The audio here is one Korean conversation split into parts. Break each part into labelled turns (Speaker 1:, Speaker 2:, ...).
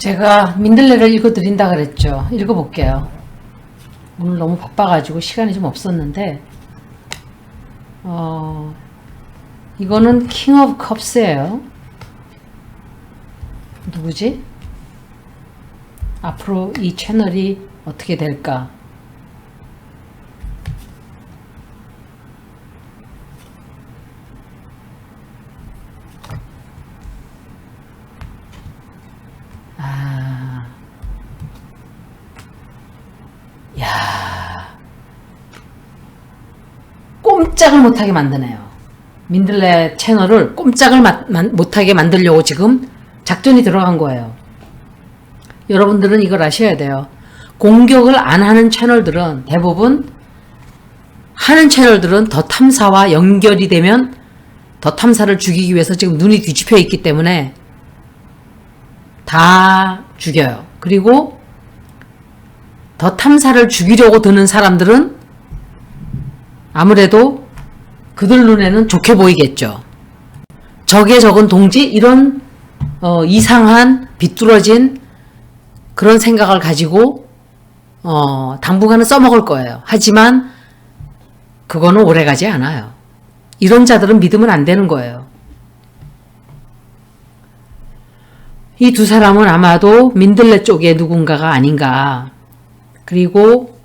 Speaker 1: 제가 민들레를 읽어드린다 그랬죠. 읽어볼게요. 오늘 너무 바빠가지고 시간이 좀 없었는데 이거는 킹 오브 컵스예요. 누구지? 앞으로 이 채널이 어떻게 될까? 꼼짝을 못하게 만드네요. 민들레 채널을 꼼짝을 못하게 만들려고 지금 작전이 들어간 거예요. 여러분들은 이걸 아셔야 돼요. 공격을 안 하는 채널들은 대부분 하는 채널들은 더 탐사와 연결이 되면 더 탐사를 죽이기 위해서 지금 눈이 뒤집혀 있기 때문에 다 죽여요. 그리고 더 탐사를 죽이려고 드는 사람들은 아무래도 그들 눈에는 좋게 보이겠죠. 적의 적은 동지 이런 이상한 비뚤어진 그런 생각을 가지고 당분간은 써먹을 거예요. 하지만 그거는 오래가지 않아요. 이런 자들은 믿으면 안 되는 거예요. 이 두 사람은 아마도 민들레 쪽의 누군가가 아닌가. 그리고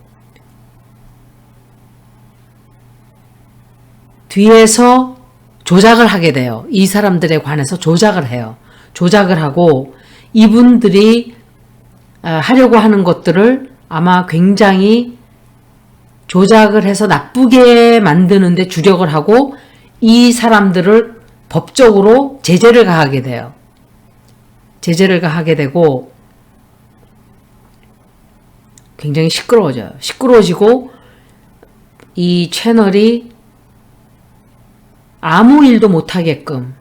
Speaker 1: 뒤에서 조작을 하게 돼요. 이 사람들에 관해서 조작을 해요. 조작을 하고 이분들이 하려고 하는 것들을 아마 굉장히 조작을 해서 나쁘게 만드는데 주력을 하고 이 사람들을 법적으로 제재를 가하게 돼요. 제재를 가하게 되고 굉장히 시끄러워져요. 시끄러워지고 이 채널이 아무 일도 못하게끔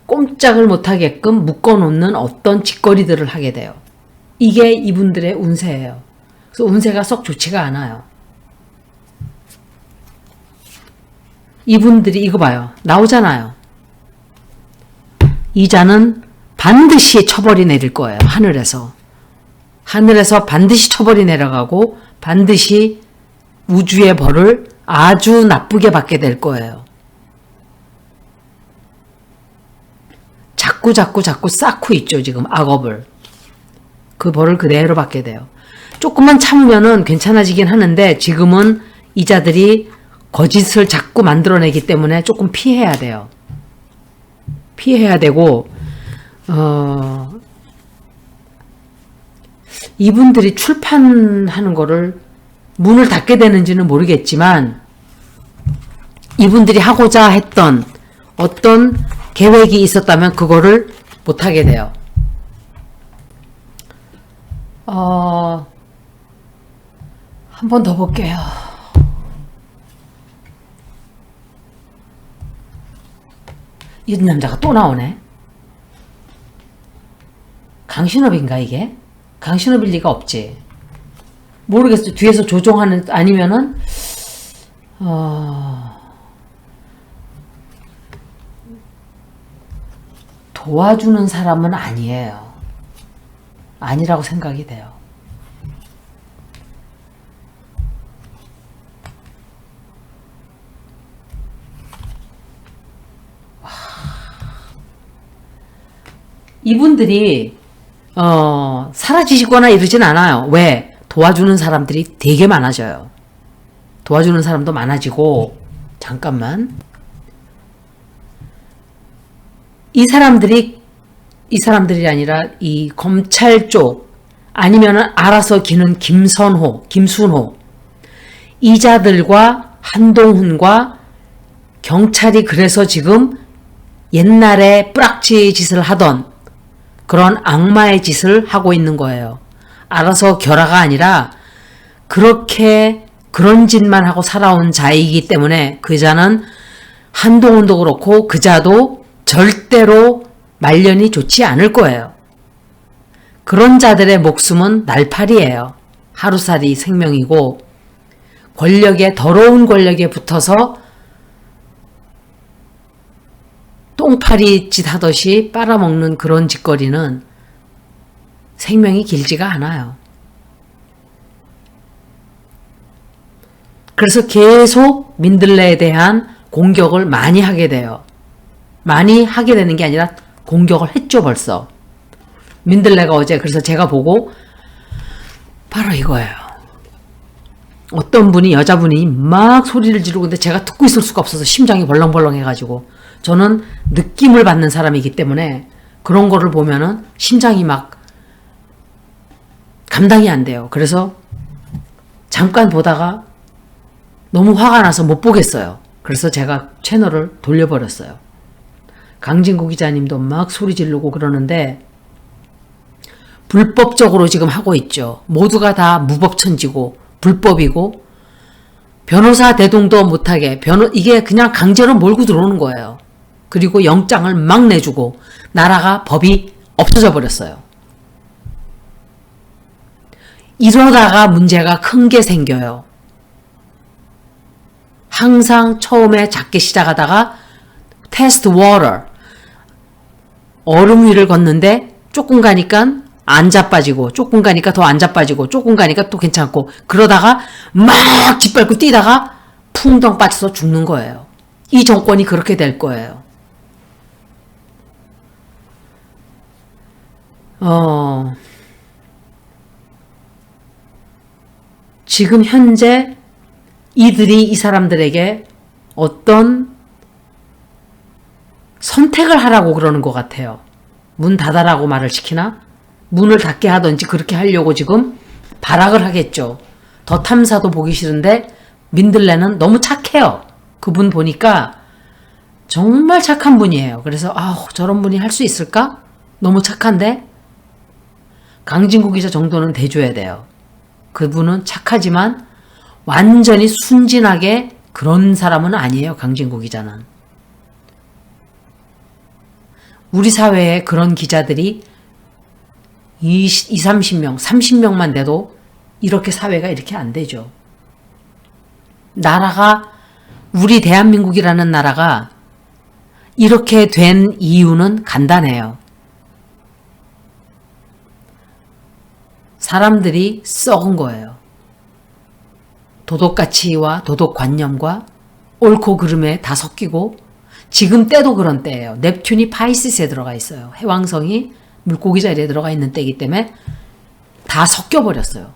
Speaker 1: 꼼짝을 못하게끔 묶어놓는 어떤 짓거리들을 하게 돼요. 이게 이분들의 운세예요. 그래서 운세가 썩 좋지가 않아요. 이분들이 이거 봐요. 나오잖아요. 이 자는 반드시 처벌이 내릴 거예요. 하늘에서. 하늘에서 반드시 처벌이 내려가고 반드시 우주의 벌을 아주 나쁘게 받게 될 거예요. 자꾸 쌓고 있죠. 지금 악업을. 그 벌을 그대로 받게 돼요. 조금만 참으면은 괜찮아지긴 하는데 지금은 이 자들이 거짓을 자꾸 만들어내기 때문에 조금 피해야 돼요. 피해야 되고 이분들이 출판하는 거를 문을 닫게 되는지는 모르겠지만 이분들이 하고자 했던 어떤 계획이 있었다면 그거를 못하게 돼요. 한 번 더 볼게요. 이 남자가 또 나오네. 강신업인가 이게? 강신업일 리가 없지. 모르겠어. 뒤에서 조종하는 아니면은 도와주는 사람은 아니에요. 아니라고 생각이 돼요. 와. 이분들이 사라지거나 이러진 않아요. 왜? 도와주는 사람들이 되게 많아져요. 도와주는 사람도 많아지고 잠깐만. 이 사람들이 아니라 이 검찰 쪽 아니면은 알아서 기는 김순호 이자들과 한동훈과 경찰이 그래서 지금 옛날에 뿌락지 짓을 하던 그런 악마의 짓을 하고 있는 거예요. 알아서 결하가 아니라 그렇게 그런 짓만 하고 살아온 자이기 때문에 그 자는 한동훈도 그렇고 그 자도 절대로 말년이 좋지 않을 거예요. 그런 자들의 목숨은 날파리예요. 하루살이 생명이고 더러운 권력에 붙어서 똥파리 짓 하듯이 빨아먹는 그런 짓거리는 생명이 길지가 않아요. 그래서 계속 민들레에 대한 공격을 많이 하게 돼요. 많이 하게 되는 게 아니라 공격을 했죠, 벌써. 민들레가 어제 그래서 제가 보고 바로 이거예요. 어떤 분이 여자분이 막 소리를 지르고 근데 제가 듣고 있을 수가 없어서 심장이 벌렁벌렁 해가지고 저는 느낌을 받는 사람이기 때문에 그런 거를 보면은 심장이 막 감당이 안 돼요. 그래서 잠깐 보다가 너무 화가 나서 못 보겠어요. 그래서 제가 채널을 돌려버렸어요. 강진구 기자님도 막 소리 지르고 그러는데 불법적으로 지금 하고 있죠. 모두가 다 무법천지고 불법이고 변호사 대동도 못하게 이게 그냥 강제로 몰고 들어오는 거예요. 그리고 영장을 막 내주고 나라가 법이 없어져 버렸어요. 이러다가 문제가 큰 게 생겨요. 항상 처음에 작게 시작하다가 테스트 워터 얼음 위를 걷는데 조금 가니까 안 자빠지고 조금 가니까 더 안 자빠지고 조금 가니까 또 괜찮고 그러다가 막 짓밟고 뛰다가 풍덩 빠져서 죽는 거예요. 이 정권이 그렇게 될 거예요. 지금 현재 이들이 이 사람들에게 어떤 선택을 하라고 그러는 것 같아요. 문 닫아라고 말을 시키나? 문을 닫게 하든지 그렇게 하려고 지금 발악을 하겠죠. 더 탐사도 보기 싫은데 민들레는 너무 착해요. 그분 보니까 정말 착한 분이에요. 그래서 저런 분이 할 수 있을까? 너무 착한데? 강진구 기자 정도는 대줘야 돼요. 그분은 착하지만 완전히 순진하게 그런 사람은 아니에요. 강진구 기자는. 우리 사회에 그런 기자들이 30명, 30명만 돼도 이렇게 사회가 이렇게 안 되죠. 나라가 우리 대한민국이라는 나라가 이렇게 된 이유는 간단해요. 사람들이 썩은 거예요. 도덕가치와 도덕관념과 옳고 그름에 다 섞이고 지금 때도 그런 때예요. 넵튠이 파이시스에 들어가 있어요. 해왕성이 물고기 자리에 들어가 있는 때이기 때문에 다 섞여버렸어요.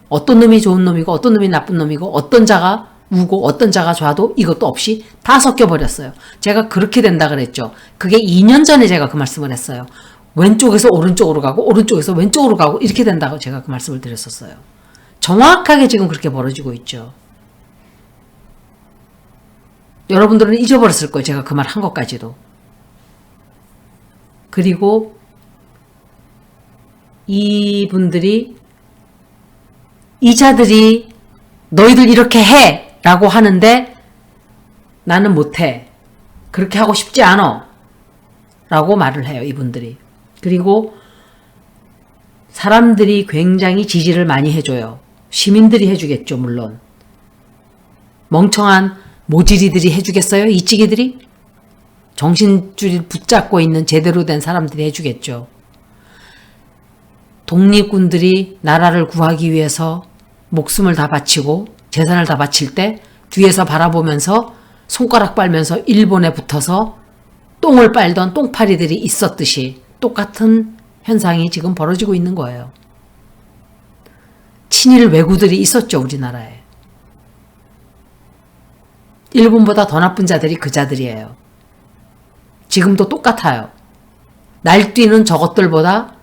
Speaker 1: 어떤 놈이 좋은 놈이고 어떤 놈이 나쁜 놈이고 어떤 자가 우고 어떤 자가 좌도 이것도 없이 다 섞여버렸어요. 제가 그렇게 된다 그랬죠. 그게 2년 전에 제가 그 말씀을 했어요. 왼쪽에서 오른쪽으로 가고 오른쪽에서 왼쪽으로 가고 이렇게 된다고 제가 그 말씀을 드렸었어요. 정확하게 지금 그렇게 벌어지고 있죠. 여러분들은 잊어버렸을 거예요. 제가 그 말 한 것까지도. 그리고 이분들이 이자들이 너희들 이렇게 해 라고 하는데 나는 못해. 그렇게 하고 싶지 않아 라고 말을 해요. 이분들이. 그리고 사람들이 굉장히 지지를 많이 해줘요. 시민들이 해주겠죠. 물론. 멍청한 모지리들이 해주겠어요? 이찌개들이? 정신줄을 붙잡고 있는 제대로 된 사람들이 해주겠죠. 독립군들이 나라를 구하기 위해서 목숨을 다 바치고 재산을 다 바칠 때 뒤에서 바라보면서 손가락 빨면서 일본에 붙어서 똥을 빨던 똥파리들이 있었듯이 똑같은 현상이 지금 벌어지고 있는 거예요. 친일 왜구들이 있었죠. 우리나라에. 일본보다 더 나쁜 자들이 그 자들이에요. 지금도 똑같아요. 날뛰는 저것들보다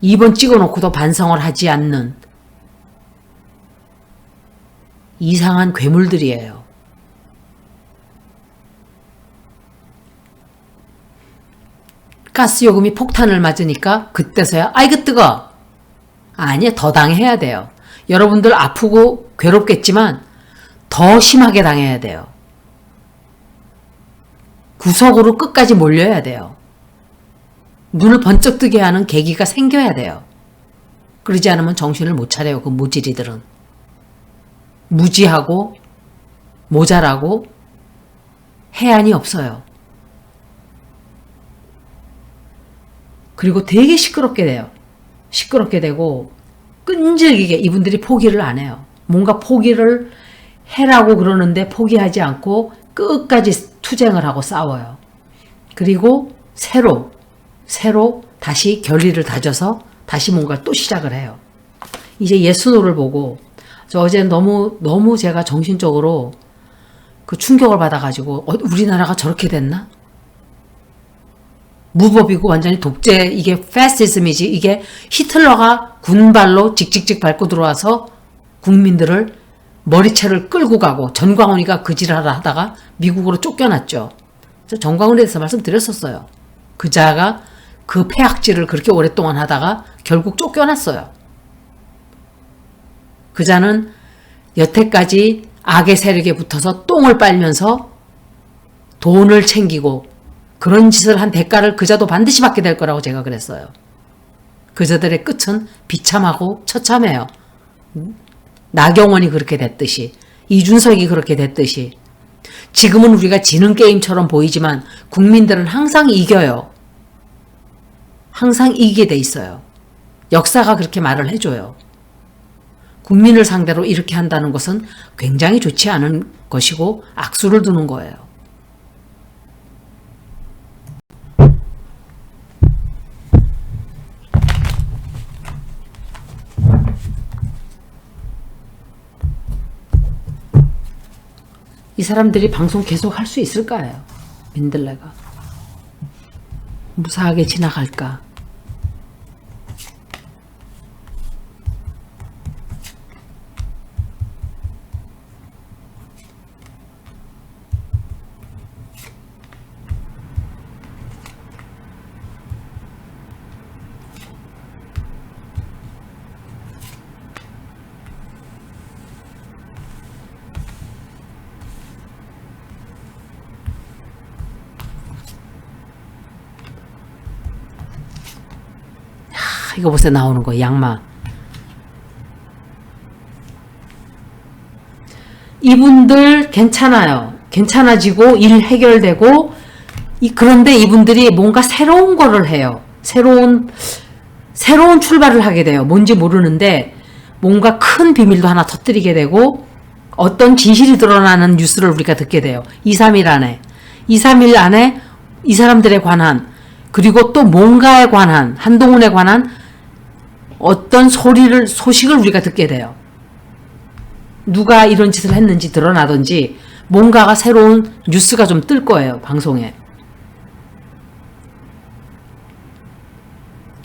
Speaker 1: 2번 찍어놓고도 반성을 하지 않는 이상한 괴물들이에요. 가스요금이 폭탄을 맞으니까 그때서야 아이고 뜨거! 아니야, 더 당해야 돼요. 여러분들 아프고 괴롭겠지만 더 심하게 당해야 돼요. 구석으로 끝까지 몰려야 돼요. 눈을 번쩍 뜨게 하는 계기가 생겨야 돼요. 그러지 않으면 정신을 못 차려요. 그 무지리들은. 무지하고 모자라고 해안이 없어요. 그리고 되게 시끄럽게 돼요. 시끄럽게 되고 끈질기게 이분들이 포기를 안 해요. 뭔가 포기를 해라고 그러는데 포기하지 않고 끝까지 투쟁을 하고 싸워요. 그리고 새로 다시 결의를 다져서 다시 뭔가를 또 시작을 해요. 이제 예수노를 보고 저 어제 너무 제가 정신적으로 그 충격을 받아가지고 우리나라가 저렇게 됐나? 무법이고 완전히 독재, 이게 패시즘이지. 이게 히틀러가 군발로 직직직 밟고 들어와서 국민들을 머리채를 끌고 가고 전광훈이가 그 지랄을 하다가 미국으로 쫓겨났죠. 전광훈에 대해서 말씀드렸었어요. 그 자가 그 폐악질을 그렇게 오랫동안 하다가 결국 쫓겨났어요. 그 자는 여태까지 악의 세력에 붙어서 똥을 빨면서 돈을 챙기고 그런 짓을 한 대가를 그자도 반드시 받게 될 거라고 제가 그랬어요. 그자들의 끝은 비참하고 처참해요. 나경원이 그렇게 됐듯이, 이준석이 그렇게 됐듯이. 지금은 우리가 지는 게임처럼 보이지만 국민들은 항상 이겨요. 항상 이기게 돼 있어요. 역사가 그렇게 말을 해줘요. 국민을 상대로 이렇게 한다는 것은 굉장히 좋지 않은 것이고 악수를 두는 거예요. 이 사람들이 방송 계속 할 수 있을까요? 민들레가. 무사하게 지나갈까? 이거 보세요. 나오는 거 양마. 이분들 괜찮아요. 괜찮아지고 일 해결되고 그런데 이분들이 뭔가 새로운 거를 해요. 새로운 출발을 하게 돼요. 뭔지 모르는데 뭔가 큰 비밀도 하나 터뜨리게 되고 어떤 진실이 드러나는 뉴스를 우리가 듣게 돼요. 2, 3일 안에. 2, 3일 안에 이 사람들에 관한 그리고 또 뭔가에 관한 한동훈에 관한 어떤 소식을 우리가 듣게 돼요. 누가 이런 짓을 했는지 드러나든지 뭔가가 새로운 뉴스가 좀 뜰 거예요. 방송에.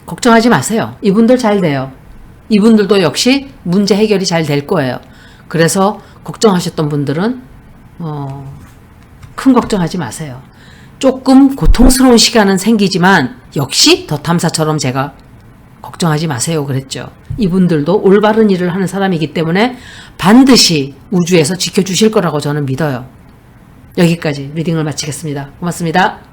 Speaker 1: 걱정하지 마세요. 이분들 잘 돼요. 이분들도 역시 문제 해결이 잘 될 거예요. 그래서 걱정하셨던 분들은 큰 걱정하지 마세요. 조금 고통스러운 시간은 생기지만 역시 더 탐사처럼 제가 걱정하지 마세요 그랬죠. 이분들도 올바른 일을 하는 사람이기 때문에 반드시 우주에서 지켜주실 거라고 저는 믿어요. 여기까지 리딩을 마치겠습니다. 고맙습니다.